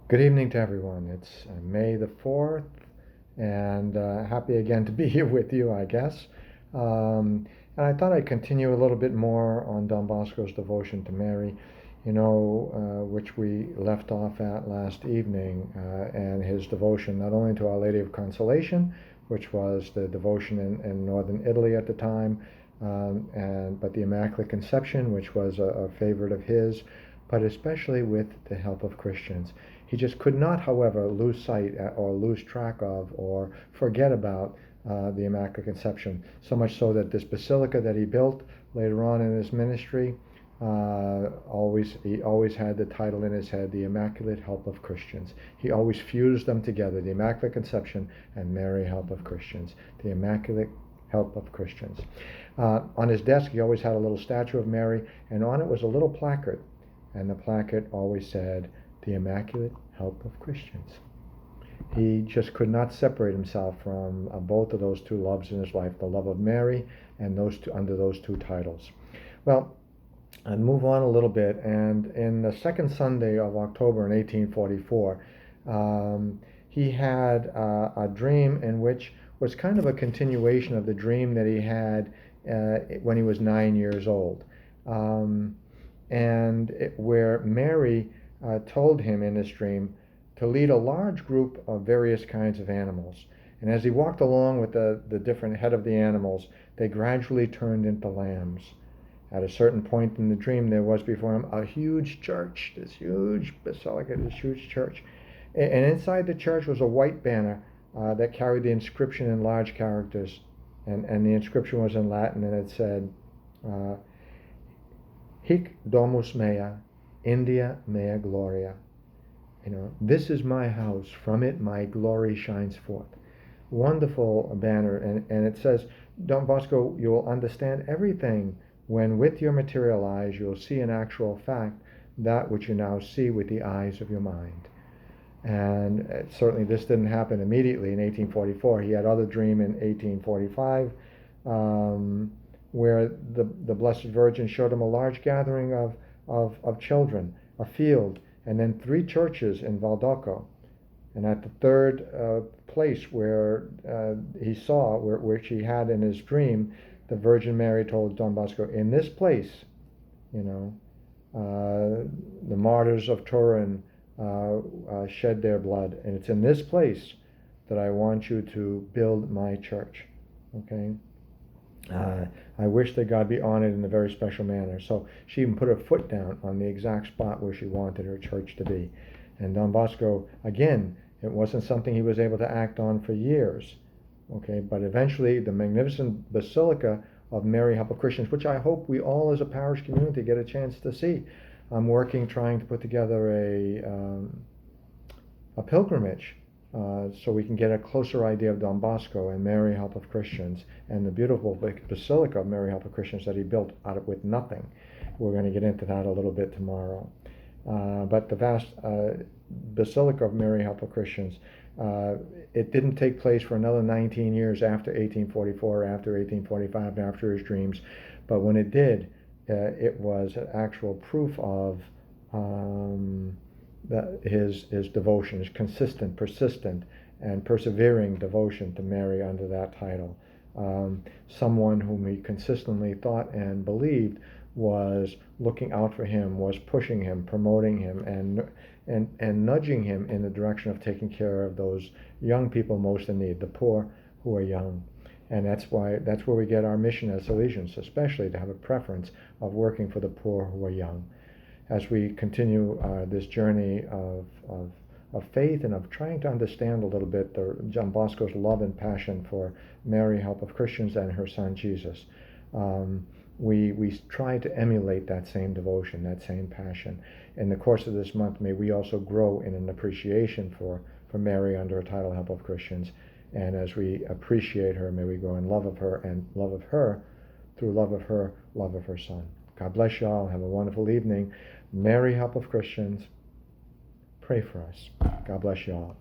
Good evening to everyone. It's May the 4th, and happy again to be here with you, I guess. And I thought I'd continue a little bit more on Don Bosco's devotion to Mary, which we left off at last evening, and his devotion not only to Our Lady of Consolation, which was the devotion in northern Italy at the time, but the Immaculate Conception, which was a favorite of his, but especially with the help of Christians. He just could not, however, lose sight or lose track of or forget about the Immaculate Conception, so much so that this basilica that he built later on in his ministry, he always had the title in his head, the Immaculate Help of Christians. He always fused them together, the Immaculate Conception and Mary Help of Christians, the Immaculate Help of Christians. On his desk, he always had a little statue of Mary, and on it was a little placard, and the placard always said, the Immaculate Help of Christians. He just could not separate himself from both of those two loves in his life, the love of Mary and those two, under those two titles. Well, I'll move on a little bit, and in the second Sunday of October in 1844, he had a dream in which was kind of a continuation of the dream that he had when he was 9 years old, where Mary told him in this dream to lead a large group of various kinds of animals. And as he walked along with the different head of the animals, they gradually turned into lambs. At a certain point in the dream, there was before him a huge church, this huge basilica, this huge church. And inside the church was a white banner that carried the inscription in large characters. And the inscription was in Latin, and it said, Hic domus mea, India mea gloria. This is my house, from it my glory shines forth. Wonderful banner, and it says, Don Bosco, you will understand everything when with your material eyes you will see in actual fact that which you now see with the eyes of your mind. And certainly this didn't happen immediately in 1844. He had other dream in 1845, where the Blessed Virgin showed him a large gathering of children, a field, and then three churches in Valdocco. And at the third place where he saw, which he had in his dream, the Virgin Mary told Don Bosco, in this place, the martyrs of Turin shed their blood, and it's in this place that I want you to build my church. Okay? I wish that God be honored in a very special manner. So she even put her foot down on the exact spot where she wanted her church to be. And Don Bosco, again, it wasn't something he was able to act on for years. Okay, but eventually the magnificent Basilica of Mary Help of Christians, which I hope we all as a parish community get a chance to see. I'm working, trying to put together a pilgrimage so we can get a closer idea of Don Bosco and Mary Help of Christians and the beautiful Basilica of Mary Help of Christians that he built out of with nothing. We're going to get into that a little bit tomorrow. But the vast Basilica of Mary Help of Christians, it didn't take place for another 19 years after 1844, after 1845, after his dreams. But when it did, it was an actual proof of his devotion, his consistent, persistent, and persevering devotion to Mary under that title. Someone whom he consistently thought and believed was looking out for him, was pushing him, promoting him, and nudging him in the direction of taking care of those young people most in need, the poor who are young. And that's where we get our mission as Salesians, especially to have a preference of working for the poor who are young. As we continue this journey of faith and of trying to understand a little bit Don Bosco's love and passion for Mary Help of Christians and her son Jesus, we try to emulate that same devotion, that same passion. In the course of this month, may we also grow in an appreciation for Mary under her title Help of Christians. And as we appreciate her, may we grow in love of her and love of her through love of her son. God bless you all. Have a wonderful evening. Mary, Help of Christians, pray for us. God bless you all.